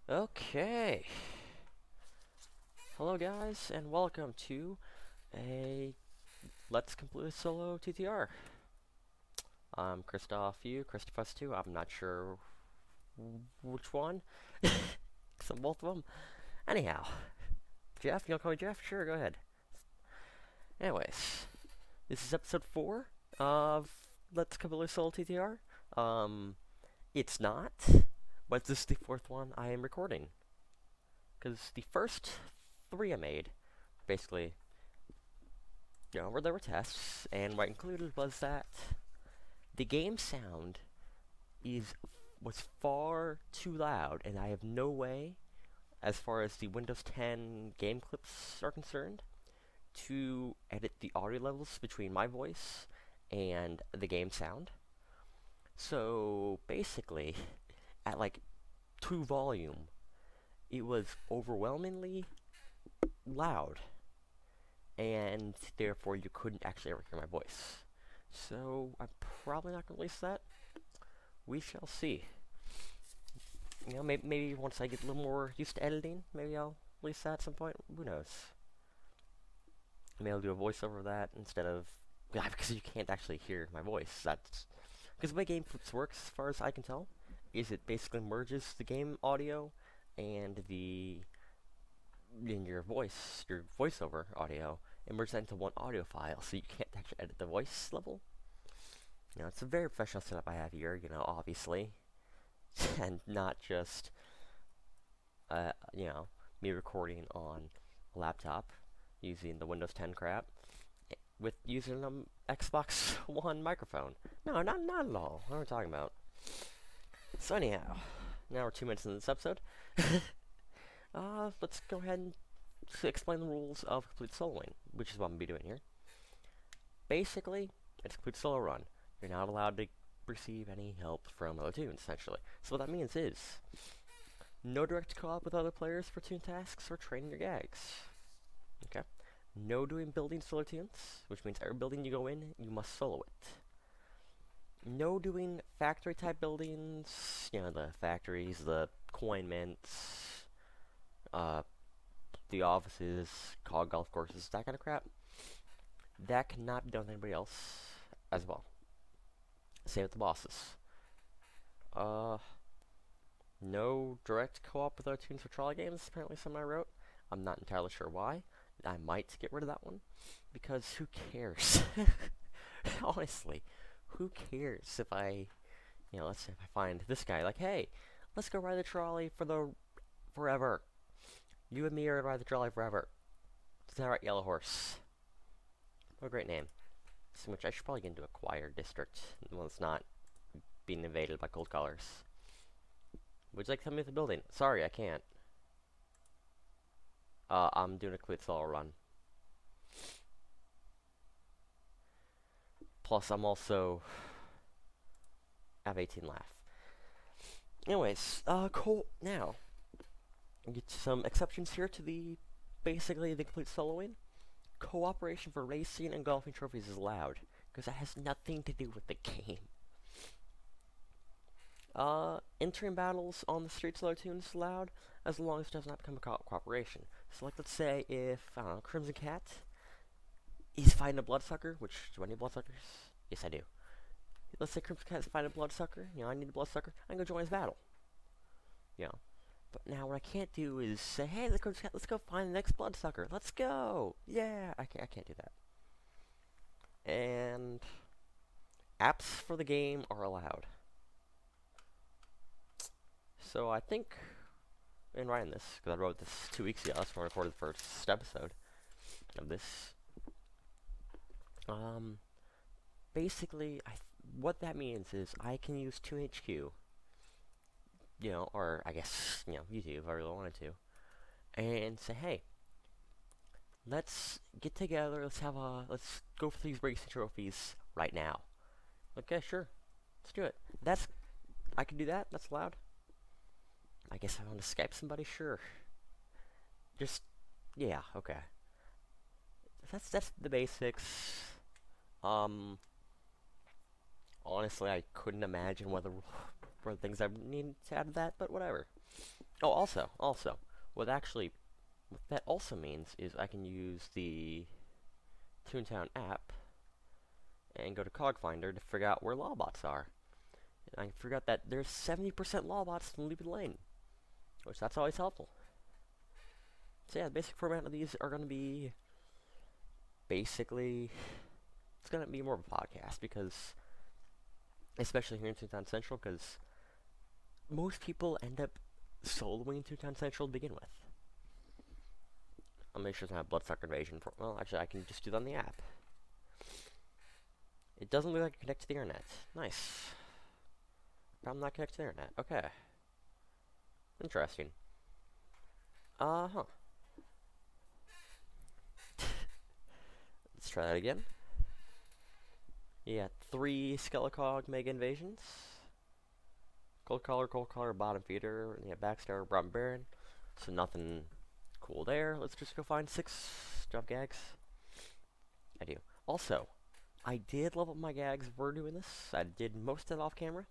Okay. Hello guys, and welcome to a Let's Completely Solo TTR. I'm Christoph2, I'm not sure which one. Some both of them. Anyhow, Geoff, you want to call me Geoff? Sure, go ahead. Anyways, this is episode 4 of Let's Completely Solo TTR. It's not, but this is the 4th one I am recording. Because the first 3 I made, basically, where there were tests, and what included was that the game sound was far too loud, and I have no way, as far as the Windows 10 game clips are concerned, to edit the audio levels between my voice and the game sound. So basically, at like 2 volume, it was overwhelmingly loud, and therefore you couldn't actually ever hear my voice. So I'm probably not going to release that. We shall see. Maybe once I get a little more used to editing, maybe I'll release that at some point. Who knows? Maybe I'll do a voiceover of that instead of... Yeah, because you can't actually hear my voice. That's... Because the way Game Clips works, as far as I can tell, is it basically merges the game audio and in your voiceover audio, and merges that into one audio file, so you can't actually edit the voice level. It's a very professional setup I have here, obviously. And not just, me recording on a laptop using the Windows 10 crap with using an Xbox One microphone. No, not at all. What are we talking about? So anyhow, now we're 2 minutes into this episode. Let's go ahead and explain the rules of complete soloing, which is what I'm going to be doing here. Basically, it's a complete solo run. You're not allowed to receive any help from other toons, essentially. So what that means is, no direct co-op with other players for toon tasks or training your gags. Okay? No doing building solo toons, which means every building you go in, you must solo it. No doing factory type buildings, the factories, the coin mints, the offices, cog golf courses, that kind of crap. That cannot be done with anybody else as well. Same with the bosses. No direct co-op with other toons for trolley games, apparently something I wrote. I'm not entirely sure why. I might get rid of that one, because who cares? Honestly, who cares if let's say if I find this guy, like, hey, let's go ride the trolley for forever. You and me are gonna ride the trolley forever. Is that right, Yellow Horse? What a great name. Which I should probably get into a choir district, one that's not being invaded by cold collars. Would you like to tell me the building? Sorry, I can't. I'm doing a complete solo run. Plus, I'm also... I have 18 laugh. Anyways, cool. Now, get some exceptions here to basically the complete soloing. Cooperation for racing and golfing trophies is allowed, because that has nothing to do with the game. Entering battles on the street solo toons is allowed, as long as it does not become a cooperation. So, like, let's say if, I don't know, Crimson Cat is fighting a bloodsucker, which, do I need bloodsuckers? Yes, I do. Let's say Crimson Cat is fighting a bloodsucker, I need a bloodsucker, I can go join his battle. But now what I can't do is say, hey, let's go find the next bloodsucker. Let's go. Yeah, I can't do that. And apps for the game are allowed. So I think in writing this, because I wrote this 2 weeks ago, that's when I recorded the first episode of this. Basically, what that means is I can use ToonHQ, or I guess, YouTube if I really wanted to, and say, hey, let's get together, let's go for these racing trophies right now. Okay, sure, let's do it. I can do that, that's allowed. I guess I want to Skype somebody, sure. Yeah, okay. That's the basics. Honestly, I couldn't imagine what things I need to add to that, but whatever. Oh, also, what that also means is I can use the Toontown app and go to Cog Finder to figure out where lawbots are. And I forgot that there's 70% lawbots in Looping Lane, which that's always helpful. So yeah, the basic format of these are going to be basically, it's going to be more of a podcast because, especially here in Toontown Central, because most people end up soloing Toontown Central to begin with. I'll make sure to have Bloodsucker Invasion for, well, actually I can just do that on the app. It doesn't look like it connects to the internet. Nice. I'm not connected to the internet. Okay. Interesting. Uh-huh. Let's try that again. Yeah, 3 Skelecog Mega Invasions. Cold Collar, Bottom Feeder, yeah, Backstar, Bottom Baron. So nothing cool there. Let's just go find 6 jump gags. I do. Also, I did level up my gags before doing this. I did most of it off camera.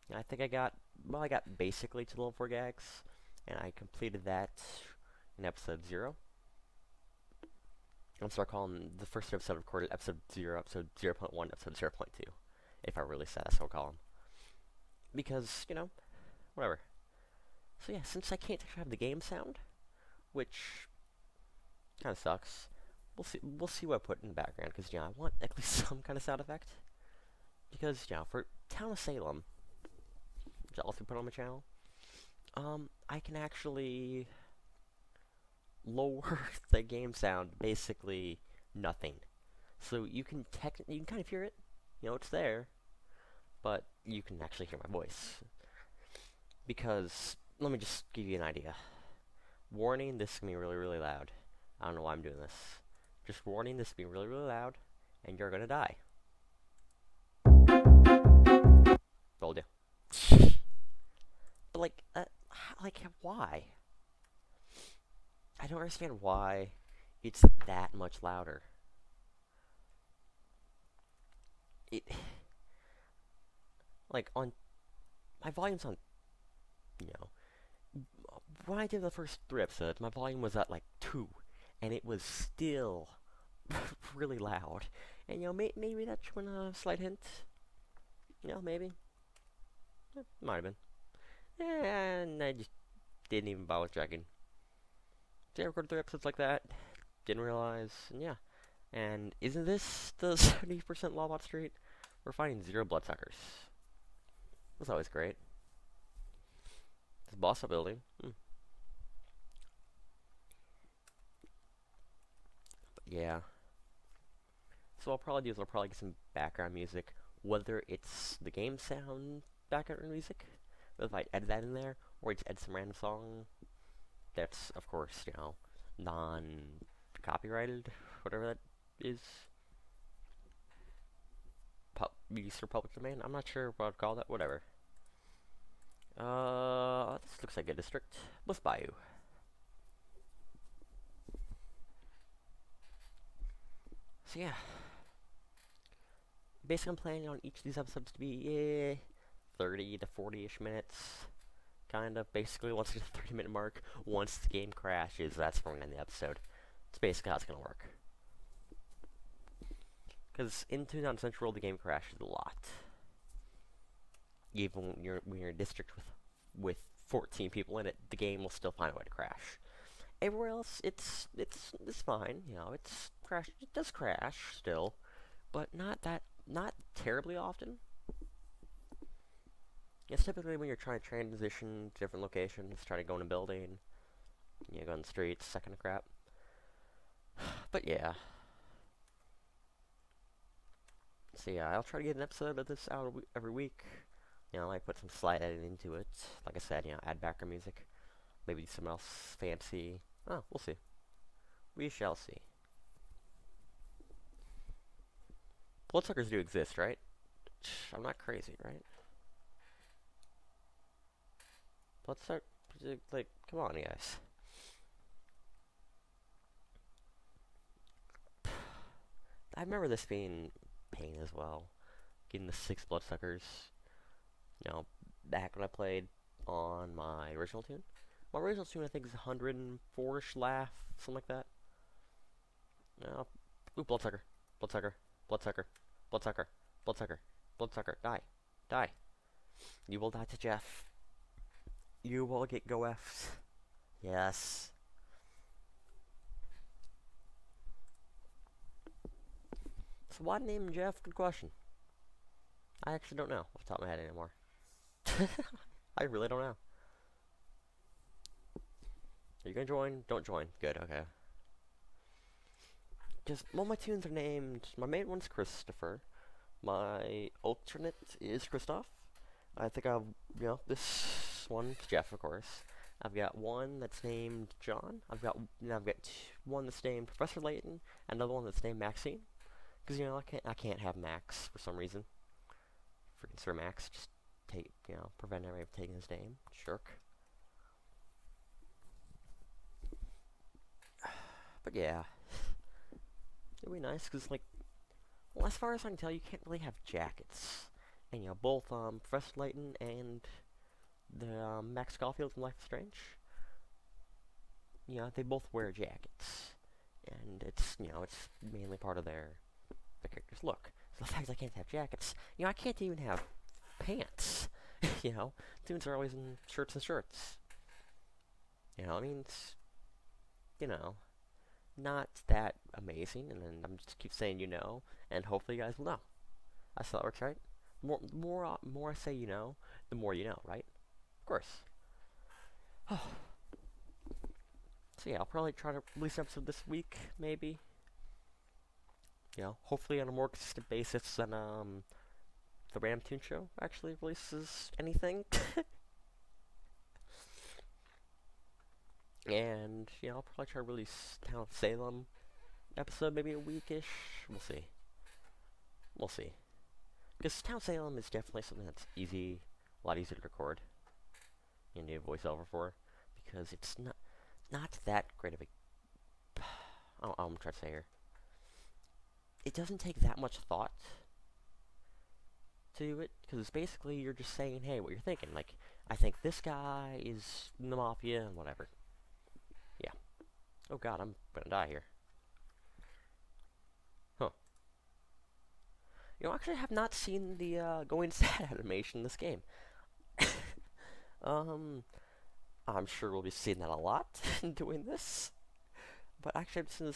And I think I got basically to level 4 gags. And I completed that in episode 0. I'm start calling the first episode recorded episode 0, episode 0.1, episode 0.2. If I really said that's what I'll call them. Because, you know, whatever. So yeah, since I can't actually have the game sound, which kind of sucks, we'll see what I put in the background, because, you know, I want at least some kind of sound effect. Because, you know, for Town of Salem, which I'll also put on my channel, I can actually lower the game sound basically nothing. So you can kind of hear it, you know, it's there, but you can actually hear my voice. Because, let me just give you an idea. Warning, this is going to be really, really loud. I don't know why I'm doing this. Just warning, this is going to be really, really loud, and you're going to die. Told you. But, like, why? I don't understand why it's that much louder. Like, on, my volume's on, you know, when I did the first 3 episodes, my volume was at, like, 2, and it was still really loud. And, you know, maybe that should have been a slight hint. You know, maybe. Might have been. And I just didn't even bother checking. So I recorded 3 episodes like that, didn't realize, and yeah. And isn't this the 70% Lawbot Street? We're finding 0 bloodsuckers. That's always great. This boss building. But yeah. So what I'll probably do is I'll probably get some background music, whether it's the game sound background music, if I edit that in there, or I just edit some random song that's, of course, you know, non-copyrighted, whatever that is. Used for public domain? I'm not sure what I'd call that, whatever. This looks like a district. Bliss Bayou. So yeah. Basically, I'm planning on each of these episodes to be 30 to 40-ish minutes. Kind of. Basically, once we get the 30-minute mark, once the game crashes, that's when we're going to end the episode. It's basically how it's going to work. Because in Toontown Central, the game crashes a lot. Even when you're in a district with 14 people in it, the game will still find a way to crash. Everywhere else, it's fine. You know, it does crash still, but not terribly often. It's typically when you're trying to transition to different locations, trying to go in a building, you know, go on the streets, that kind of crap. But yeah. So yeah, I'll try to get an episode of this out every week. You know, I might put some slight editing into it. Like I said, you know, add background music. Maybe do something else fancy. Oh, we'll see. We shall see. Bloodsuckers do exist, right? I'm not crazy, right? Bloodsucker, like, come on, guys. I remember this being pain as well. Getting the 6 bloodsuckers. You know, back when I played on my original tune. My original tune, I think, is 104-ish laugh, something like that. Ooh, bloodsucker, bloodsucker, bloodsucker, bloodsucker, bloodsucker, bloodsucker, die, die. You will die to Geoff. You will get Geoff. Yes. So why name Geoff? Good question. I actually don't know off the top of my head anymore. I really don't know. Are you gonna join? Don't join. Good, okay. Just, well, my tunes are named, my main one's Christopher. My alternate is Christoph. I think I've, this one's Geoff, of course. I've got one that's named John. I've got one that's named Professor Layton, and another one that's named Maxine. Because, I can't have Max for some reason. Freaking Sir Max, just prevent everybody from taking his name. Shirk. But yeah. It'd be nice, because, well, as far as I can tell, you can't really have jackets. And, both, Professor Layton and the, Max Caulfield from Life is Strange, they both wear jackets. And it's, it's mainly part of their character's look. So the fact I can't have jackets, I can't even have pants. Tunes are always in shirts and shirts. I mean, it's, not that amazing, and then I'm just keep saying and hopefully you guys will know. That's how that works, right? More I say the more you know, right? Of course. So yeah, I'll probably try to release an episode this week, maybe. Hopefully on a more consistent basis than the Random Toon Show actually releases anything. And, I'll probably try to release Town of Salem episode maybe a weekish. We'll see. We'll see. Because Town of Salem is definitely something that's easy, a lot easier to record. You need a voiceover for. Because it's not that great of a... I'm trying to say here. It doesn't take that much thought to do it. Because it's basically you're just saying, hey, what you're thinking. Like, I think this guy is in the Mafia and whatever. Yeah. Oh god, I'm gonna die here. Huh. Actually I have not seen the going sad animation in this game. I'm sure we'll be seeing that a lot in doing this. But actually I've seen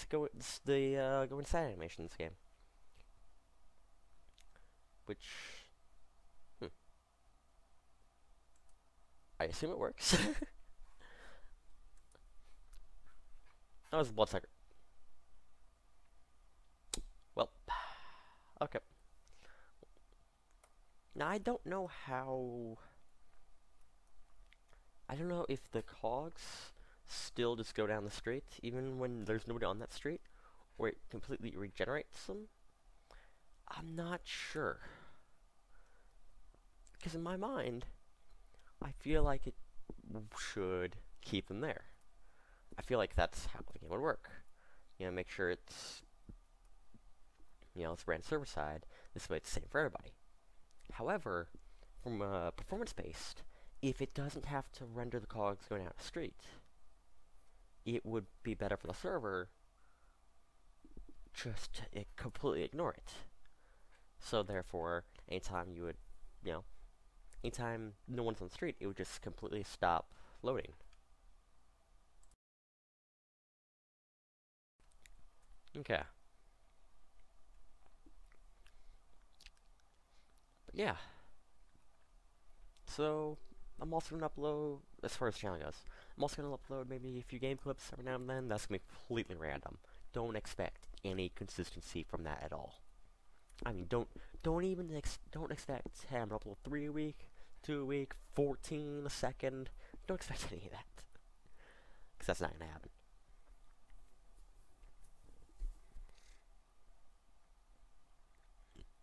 the going sad animation in this game. Which I assume it works. That was a bloodsucker. Well, okay. Now, I don't know how... I don't know if the Cogs still just go down the street, even when there's nobody on that street, or it completely regenerates them. I'm not sure. Because in my mind, I feel like it should keep them there. I feel like that's how the game would work. Make sure it's, it's ran server side. This way it's the same for everybody. However, from performance-based, if it doesn't have to render the cogs going down the street, it would be better for the server just to completely ignore it. So therefore, anytime you would, anytime no one's on the street, it would just completely stop loading. Okay. But yeah. So, I'm also going to upload, as far as the channel goes, I'm also going to upload maybe a few game clips every now and then. That's going to be completely random. Don't expect any consistency from that at all. I mean, don't expect, hey, I'm going to upload 3 a week, 2 a week, 14 a second. Don't expect any of that. Because that's not going to happen.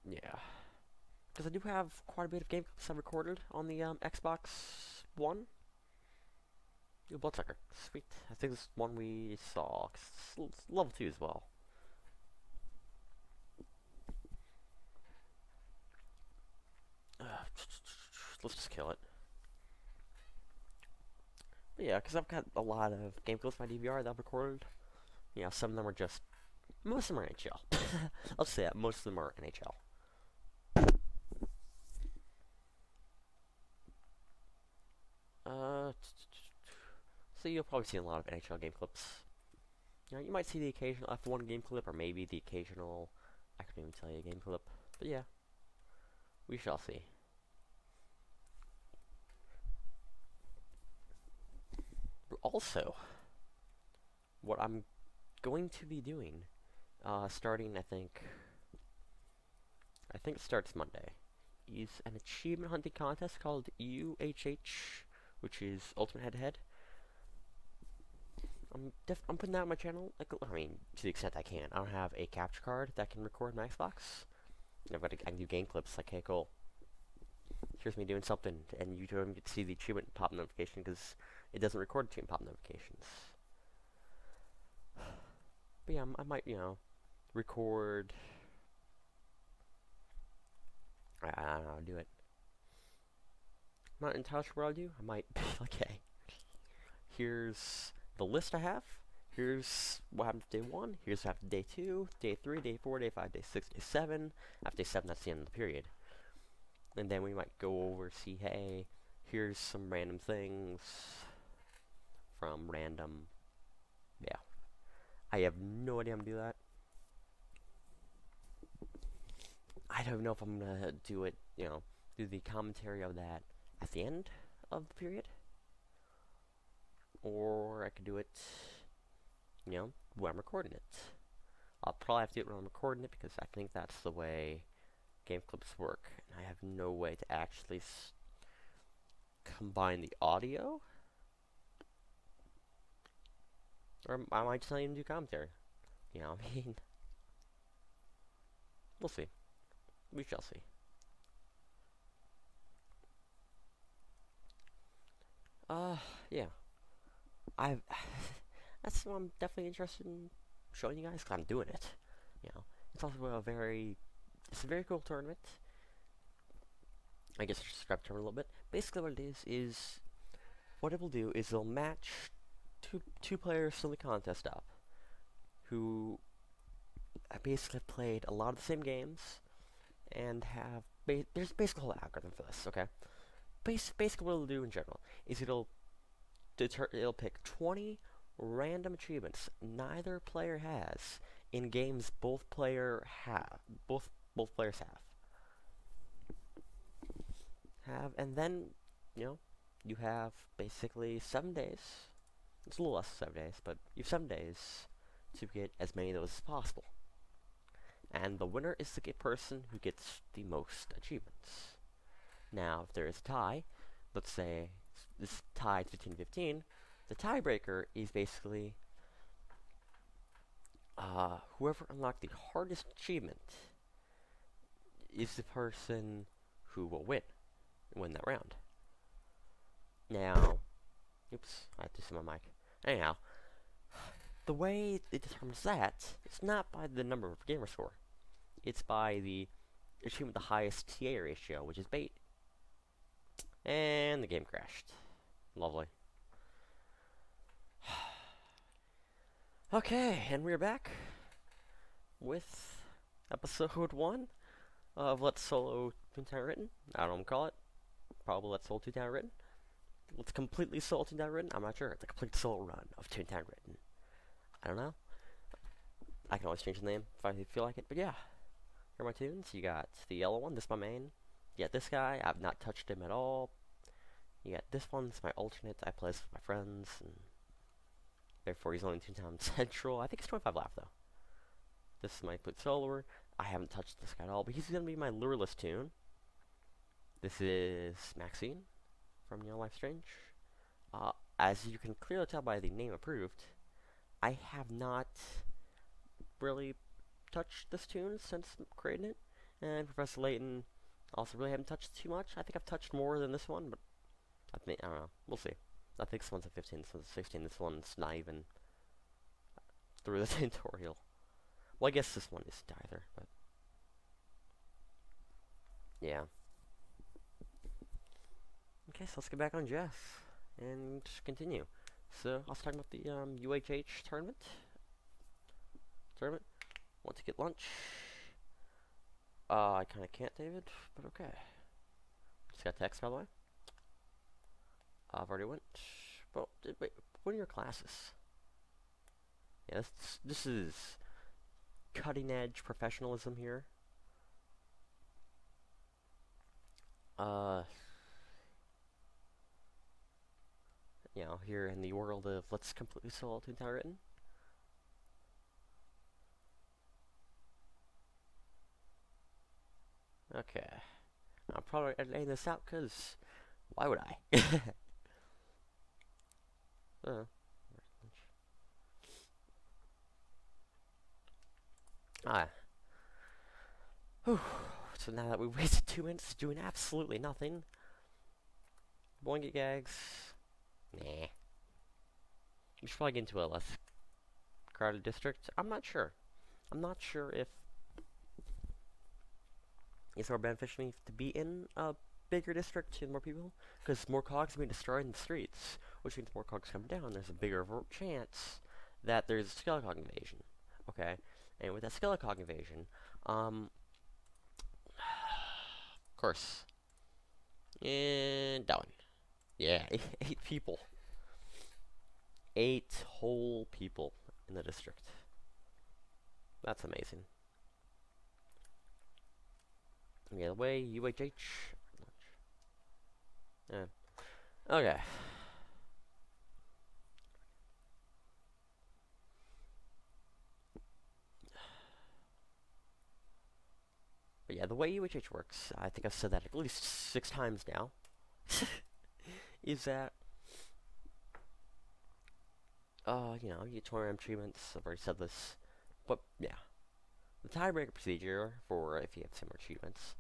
Yeah. Because I do have quite a bit of game clips I recorded on the Xbox One. Ooh, bloodsucker. Sweet. I think this is one we saw. It's level 2 as well. Let's just kill it. But yeah, because I've got a lot of game clips by DVR that I've recorded. You know, some of them are just, most of them are NHL. I'll say that, most of them are NHL. So you'll probably see a lot of NHL game clips. You know, you might see the occasional F1 game clip, or maybe the occasional, I couldn't even tell you a game clip. But yeah, we shall see. Also, what I'm going to be doing, starting, I think it starts Monday, is an achievement hunting contest called UHH, which is Ultimate Head-to-Head. I'm putting that on my channel. Like, I mean, to the extent I can. I don't have a capture card that can record my Xbox. I can do game clips. Like, hey, cool. Here's me doing something, and you don't get to see the achievement pop notification because it doesn't record achievement pop notifications. But yeah, I might, you know, record. I don't know, do it. I'm not entirely sure what I'll do. I might be like, hey, here's the list I have. Here's what happened to day 1. Here's what happened to day 2, day 3, day 4, day 5, day 6, day 7. After day 7, that's the end of the period. And then we might go over, see, hey, here's some random things from random. Yeah. I have no idea how to do that. I don't know if I'm gonna do it, you know, do the commentary of that at the end of the period. Or I could do it, you know, when I'm recording it. I'll probably have to do it when I'm recording it because I think that's the way game clips work. And I have no way to actually combine the audio. Or I might just not even do commentary. You know, I mean, we'll see. We shall see. Yeah. That's what I'm definitely interested in showing you guys, because I'm doing it. You know, it's also it's a very cool tournament. I guess I should describe the tournament a little bit. Basically what it is what it will do is it'll match two players from the contest up, who basically have played a lot of the same games, and have, there's basically a whole algorithm for this, okay? Basically what it'll do in general is it'll pick 20 random achievements neither player has in games both players have. And then, you know, you have basically 7 days. It's a little less than 7 days, but you have 7 days to get as many of those as possible. And the winner is the person who gets the most achievements. Now, if there is a tie, let's say this tied 15-15, the tiebreaker is basically whoever unlocked the hardest achievement is the person who will win that round. Now, oops, I had to see my mic. Anyhow, the way it determines that, it's not by the number of gamer score. It's by the achievement with the highest TA ratio, which is bait. And the game crashed. Lovely. Okay, and we're back with episode 1 of Let's Solo Toontown Rewritten. I don't know what I'm call it. Probably Let's Solo Toontown Rewritten. Let's completely solo Toontown Rewritten. I'm not sure. The complete solo run of Toontown Rewritten. I don't know. I can always change the name if I feel like it. But yeah, here are my tunes. You got the yellow one. This is my main. You got this guy. I've not touched him at all. You got this one. It's my alternate. I play this with my friends, and therefore he's only Toontown Central. I think it's 25 left though. This is my complete soloer. I haven't touched this guy at all, but he's gonna be my lureless tune. This is Maxine from Life Strange. As you can clearly tell by the name approved, I have not really touched this tune since creating it, and Professor Layton also really haven't touched too much. I think I've touched more than this one, but I don't know. We'll see. I think this one's a 15, this one's a 16, this one's not even through the tutorial. Well, I guess this one isn't either, but yeah. Okay, so let's get back on Geoff and just continue. So I was talking about the UHH tournament. Want to get lunch? I kind of can't, David, but okay. Just got text, by the way. I've already went. Well, wait, what are your classes? Yeah, this is cutting edge professionalism here. You know, here in the world of let's completely solo Toontown Rewritten. Okay. I'm probably editing this out because why would I? Ah. Whew. So now that we wasted 2 minutes doing absolutely nothing. Boing it gags. Nah. We should probably get into a less crowded district. I'm not sure. I'm not sure if it's more beneficial for me to be in a bigger district and more people, because more cogs are being destroyed in the streets, which means more cogs come down. There's a bigger chance that there's a skeleton invasion. Okay, and with that skeleton invasion, of course, and that one, yeah, 8 people, 8 whole people in the district. That's amazing. Yeah, the way UHH. Yeah. Okay. But yeah, the way UHH works, I think I've said that at least 6 times now, is that, you know, you get 20 achievements. I've already said this. But, yeah. The tiebreaker procedure for if you have similar achievements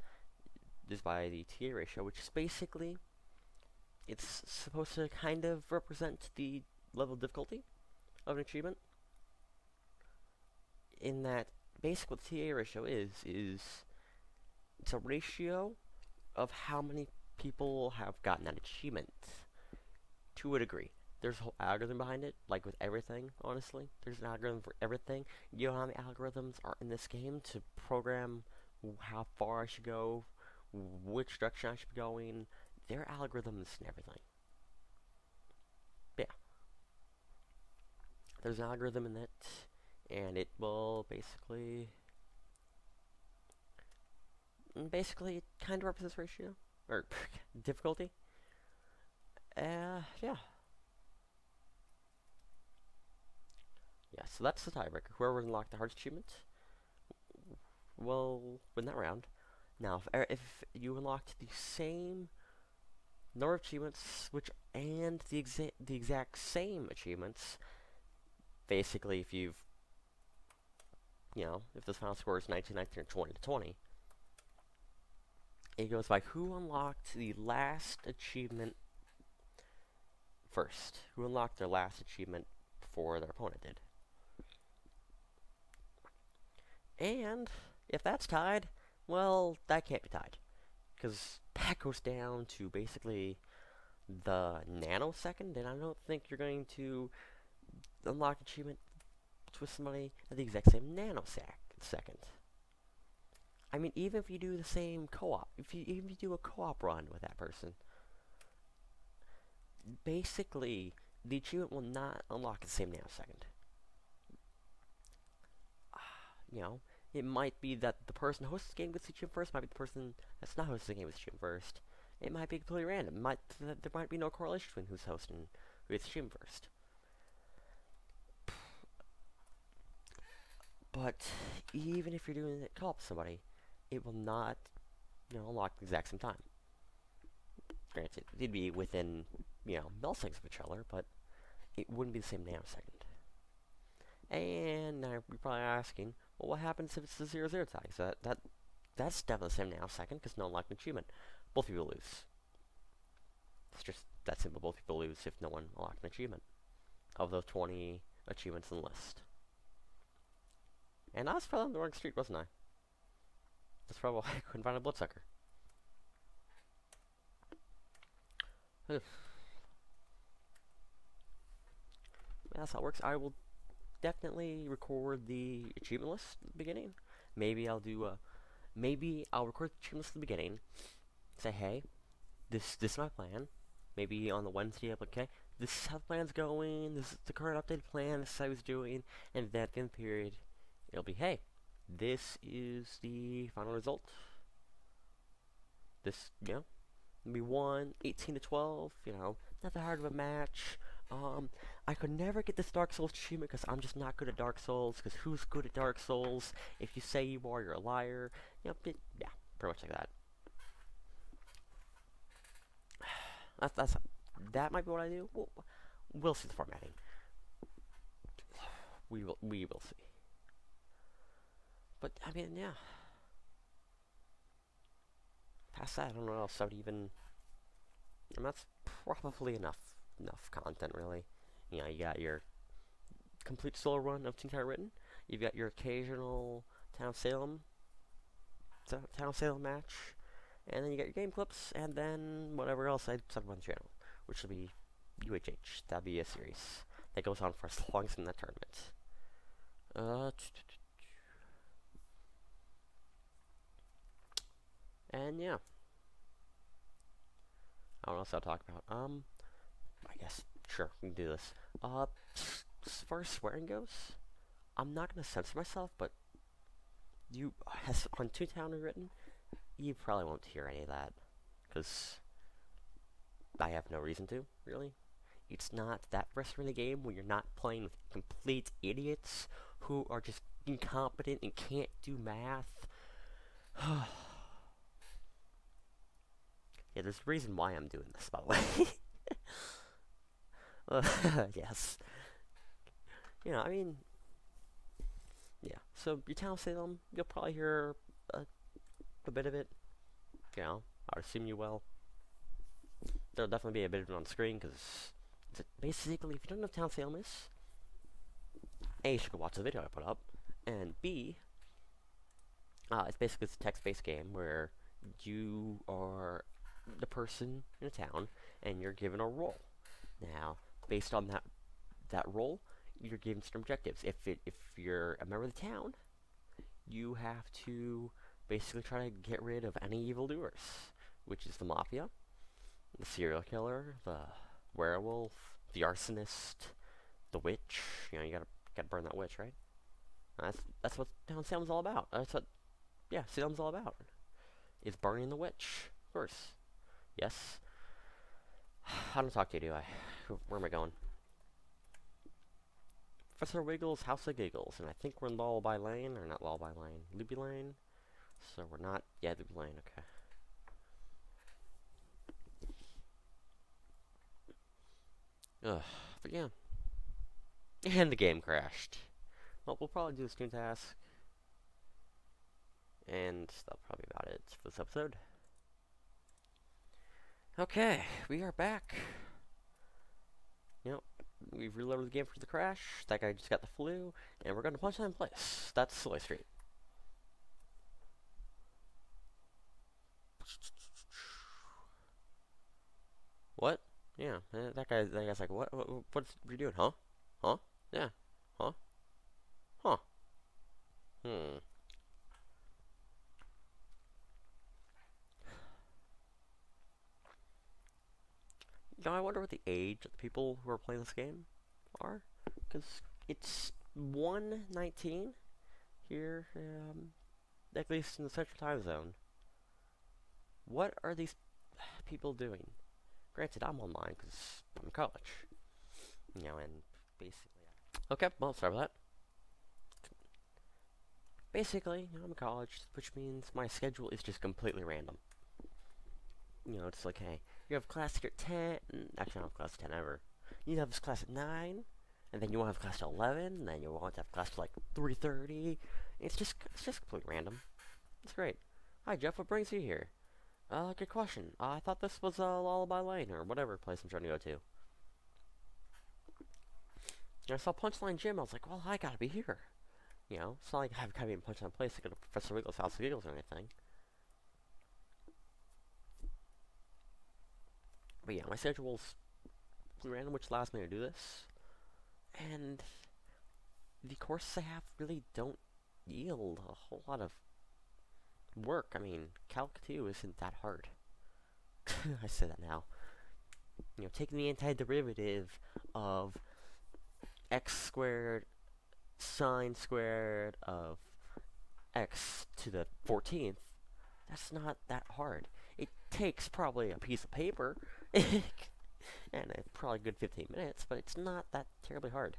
is by the TA ratio, which is basically, it's supposed to kind of represent the level of difficulty of an achievement. In that, basically what the TA ratio is it's a ratio of how many people have gotten that achievement to a degree. There's a whole algorithm behind it, like with everything, honestly. There's an algorithm for everything. You know how many algorithms are in this game to program how far I should go, which direction I should be going. There are algorithms and everything. But yeah. There's an algorithm in it, and it will basically it kind of represents ratio, or difficulty. Yeah. Yeah, so that's the tiebreaker. Whoever unlocked the hardest achievement will win that round. Now, if you unlocked the same number of achievements, and the exact same achievements, basically, if you've, you know, if the final score is 19, 19, or 20 to 20, it goes by who unlocked the last achievement first. Who unlocked their last achievement before their opponent did. And if that's tied, well, that can't be tied, because that goes down to basically the nanosecond, and I don't think you're going to unlock achievement with somebody at the exact same nanosecond. I mean, even if you do the same co-op, even if you do a co-op run with that person, basically the achievement will not unlock at the same nanosecond. You know, it might be that the person hosting the game gets the achievement first, might be the person that's not hosting the game gets the achievement first. It might be completely random. There might be no correlation between who's hosting who gets the achievement first. But even if you're doing it co-op with somebody, it will not, you know, unlock at the exact same time. Granted, it'd be within, you know, milliseconds of each other, but it wouldn't be the same nanosecond. And now you're probably asking, well, what happens if it's the 0-0 tie? So that's definitely the same nanosecond, because no unlocked achievement. Both people lose. It's just that simple. Both people lose if no one unlocked an achievement of those 20 achievements in the list. And I was probably on the wrong street, wasn't I? That's probably why I couldn't find a bloodsucker. that's how it works. I will definitely record the achievement list at the beginning. Maybe I'll do maybe I'll record the achievement list at the beginning. Say, hey, this is my plan. Maybe on the Wednesday, I'll be like, okay, this is how the plan's going. This is the current updated plan. This is how I was doing. And then at the end of the period, it'll be, hey, this is the final result. This, we won 18 to 12. Not that hard of a match. I could never get this Dark Souls achievement because I'm just not good at Dark Souls. Because who's good at Dark Souls? If you say you are, you're a liar. Yeah, pretty much like that. That might be what I do. We'll see the formatting. We will see. But I mean, yeah. Past that, I don't know what else I would even. And that's probably enough content, really. You got your complete solo run of Toontown Rewritten. You've got your occasional Town Salem match. And then you got your game clips, and then whatever else I set up on the channel, which will be UHH. That'll be a series that goes on for as long as in that tournament. And yeah. I don't know what else I'll talk about. I guess, sure, we can do this. As far as swearing goes, I'm not gonna censor myself, but on Toontown Rewritten, you probably won't hear any of that, because I have no reason to, really. It's not that frustrating a game when you're not playing with complete idiots who are just incompetent and can't do math. Yeah, there's a reason why I'm doing this, by the way. Yes. I mean, yeah. So, your Town Salem, you'll probably hear a bit of it. I would assume you will. There'll definitely be a bit of it on screen, because basically, if you don't know what Town Salem is, A, you should go watch the video I put up, and B, it's basically a text-based game where you are the person in a town, and you're given a role. Now, based on that role, you're given some objectives. If you're a member of the town, you have to basically try to get rid of any evildoers, which is the mafia, the serial killer, the werewolf, the arsonist, the witch. You gotta burn that witch, right? That's what Town Salem's all about. That's what Salem's all about. Is burning the witch, of course. Yes. I don't talk to you, do I? Where am I going? Professor Wiggles' House of Giggles, and I think we're in Lullaby Lane, or not Lullaby Lane, Luby Lane. So we're not, Luby Lane, okay. But yeah. And the game crashed. Well, we'll probably do a Toon task. And that's probably about it for this episode. Okay, we are back. We've reloaded the game for the crash. That guy just got the flu, and we're going to punch that in place. That's Soy Street. What? Yeah, that guy's like, what's you doing? Huh? Huh? Yeah. Huh? Huh? I wonder what the age of the people who are playing this game are, because it's 1:19 here, at least in the Central Time Zone. What are these people doing? Granted, I'm online because I'm in college, and basically, okay, well, sorry about that. Basically, I'm in college, which means my schedule is just completely random. It's like, hey, you have class here at 10, actually I don't have class at 10 ever. You have this class at 9, and then you won't have class till 11, and then you won't have class till like 3:30. It's just completely random. It's great. Hi, Geoff, what brings you here? Good question. I thought this was Lullaby Lane, or whatever place I'm trying to go to. And I saw Punchline Gym, I was like, well, I gotta be here. It's not like I gotta be in Punchline Place to go to Professor Wiggles' House of Giggles or anything. But yeah, my schedule's random, which allows me to do this. and the courses I have really don't yield a whole lot of work. I mean, Calc 2 isn't that hard. I say that now. You know, taking the antiderivative of x squared sine squared of x to the 14th, that's not that hard. It takes probably a piece of paper and it's probably a good 15 minutes, but it's not that terribly hard.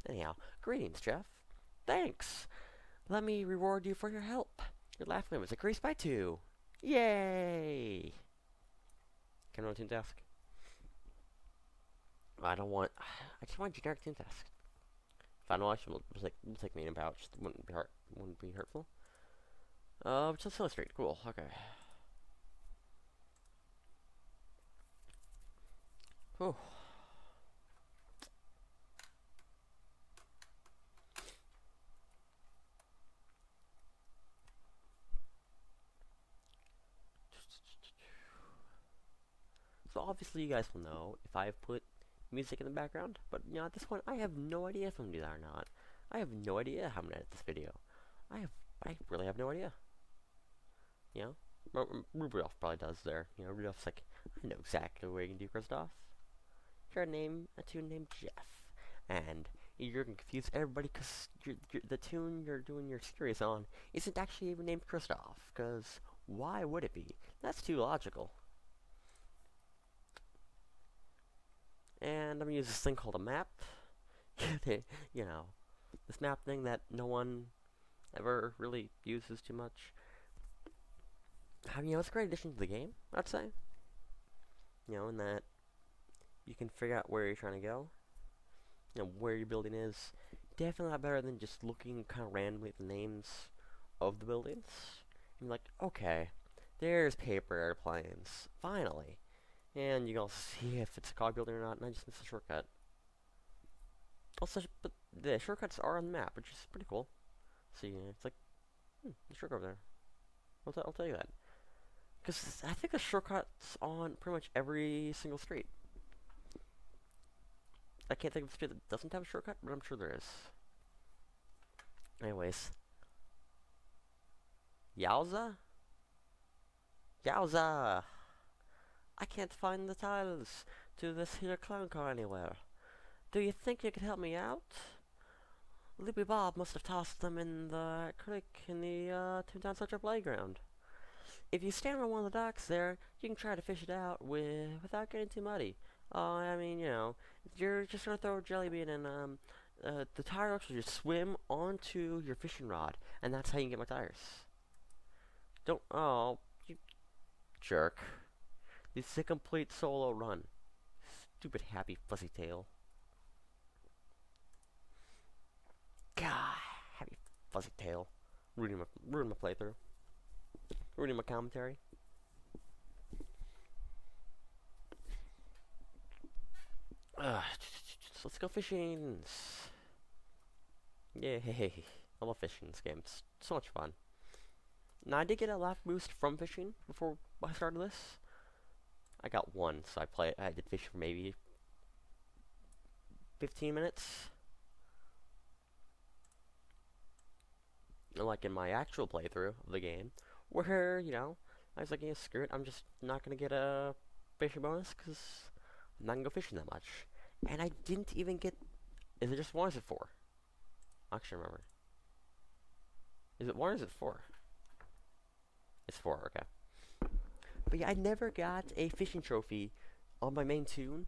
Anyhow, greetings, Geoff. Thanks. Let me reward you for your help. Your laugh limit was increased by 2. Yay! Can I run a Toon task? I don't want. I just want a generic Toon task. Final action will take me in pouch. Wouldn't be hurtful. Just illustrate. Cool. Okay. Whew. So obviously you guys will know if I've put music in the background, but you know, at this point I have no idea if I'm gonna do that or not. I have no idea how I'm gonna edit this video. I really have no idea. You know, Rudolph probably does there. You know, Rudolph's like, I know exactly what you can do, Christoph. Here, name a tune named Geoff, and you're gonna confuse everybody because the tune you're doing your series on isn't actually even named Christoph. Because why would it be? That's too logical. And I'm gonna use this thing called a map. You know, this map thing that no one ever really uses too much. You know, it's a great addition to the game, I'd say. You know, in that you can figure out where you're trying to go. You know, where your building is. Definitely not better than just looking kind of randomly at the names of the buildings. And you're like, okay, there's paper airplanes, finally. And you can see if it's a cog building or not, and I just missed a shortcut. Also, but the shortcuts are on the map, which is pretty cool. See, it's like, the shortcut over there. I'll tell you that. Because I think the shortcut's on pretty much every single street. I can't think of a street that doesn't have a shortcut, but I'm sure there is. Anyways. Yowza? Yowza! I can't find the tiles to this here clown car anywhere. Do you think you could help me out? Loopy Bob must have tossed them in the creek in the Toontown Central Playground. If you stand on one of the docks there, you can try to fish it out without getting too muddy. I mean, you know, you're just gonna throw a jelly bean and the tire hooks will just swim onto your fishing rod, and that's how you can get my tires. Don't, oh, you jerk. This is a complete solo run. Stupid happy fuzzy tail. God, happy fuzzy tail. Ruining my playthrough. Ruining my commentary. So let's go fishing. Yay. I love fishing in this game. It's so much fun. Now, I did get a laugh boost from fishing before I started this. I got one, so I did fish for maybe 15 minutes. Like in my actual playthrough of the game, where, you know, I was like, yeah, screw it, I'm just not gonna get a fishing bonus, because I'm not gonna go fishing that much. And I didn't even get, is it just one or is it 4? I actually remember. Is it 1 or is it 4? It's 4, okay. But yeah, I never got a fishing trophy on my main tune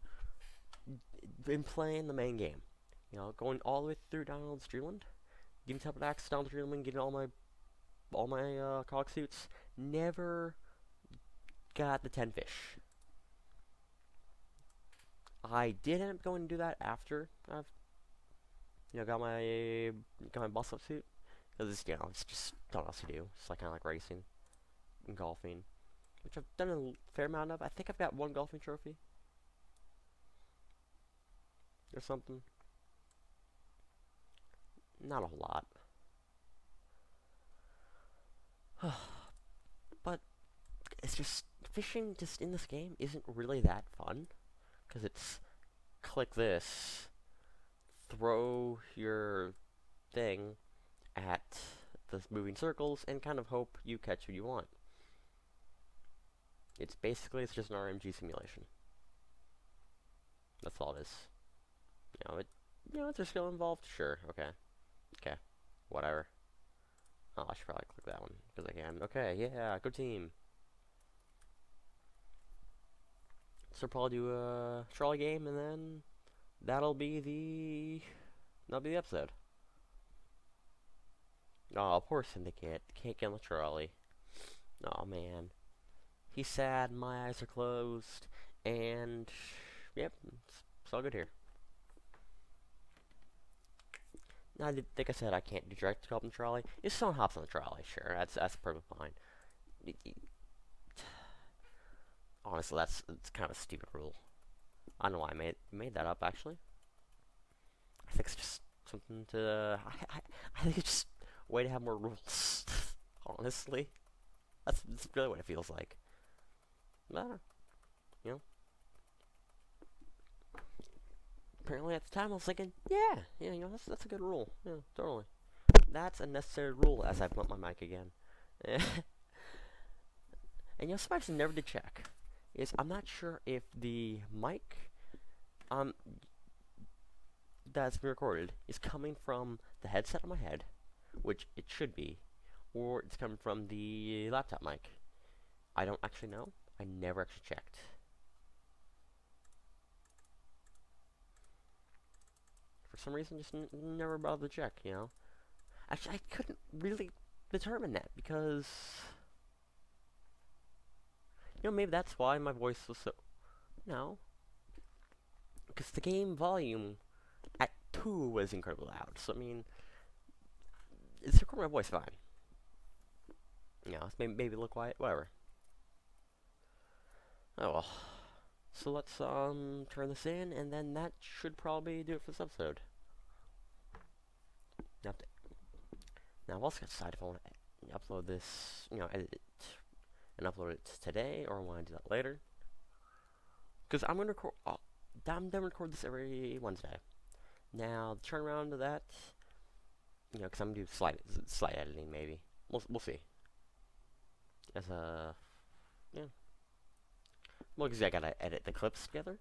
in playing the main game. You know, going all the way through Donald's Dreamland, getting top of access down to Dreamland, getting all my cog suits, never got the 10 fish. I did end up going to do that after I've, you know, got my bus up suit, because you know, it's just not else to do. It's like kind of like racing and golfing, which I've done a fair amount of. I think I've got 1 golfing trophy or something. Not a whole lot. But it's just, fishing just in this game isn't really that fun, because it's click this, throw your thing at the moving circles and kind of hope you catch what you want. It's just an RMG simulation. That's all it is. Is there skill involved? Sure, okay. Okay, whatever. Oh, I should probably click that one, because I can. Okay, yeah, good team. So probably do a trolley game, and then that'll be the episode. Oh, poor Syndicate. Can't get on the trolley. Oh, man. He's sad, my eyes are closed, and yep, it's all good here. Now, like I said, I can't do direct hop on the trolley. If someone hops on the trolley, sure, that's perfectly fine. Honestly, that's kind of a stupid rule. I don't know why I made that up, actually. I think it's just something to... I think it's just a way to have more rules. Honestly. That's really what it feels like. But, apparently at the time I was thinking, yeah, that's a good rule. Yeah, totally. That's a necessary rule, as I bump my mic again. And something I never did check is I'm not sure if the mic that's been recorded is coming from the headset on my head, which it should be, or it's coming from the laptop mic. I don't actually know. I never actually checked. For some reason, just never bothered to check, Actually, I couldn't really determine that, because... maybe that's why my voice was so... No. Because the game volume at 2 was incredibly loud. So, I mean... It's recording my voice fine. Maybe a little quiet, whatever. Oh well. So let's turn this in, and then that should probably do it for this episode. Now I've also got to decide if I want to upload this, edit it, and upload it today, or I want to do that later. Because I'm going to record, I'm going to record this every Wednesday. Now, the turnaround of that, because I'm going to do slight editing, maybe. We'll see. Well, because I got to edit the clips together,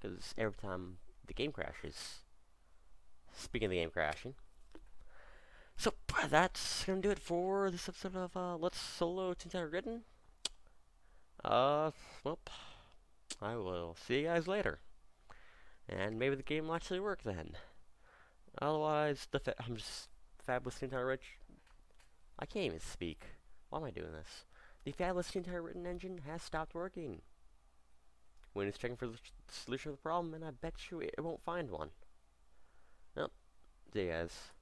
because every time the game crashes, speaking of the game crashing, so that's going to do it for this episode of Let's Solo Toontown Rewritten. Well, I will see you guys later. And maybe the game will actually work then. Otherwise, I'm just Fabulous Toontown Rich. I can't even speak. Why am I doing this? The Fabulous Toontown Rewritten engine has stopped working. When it's checking for the solution of the problem, and I bet you it won't find one. Well, see you guys.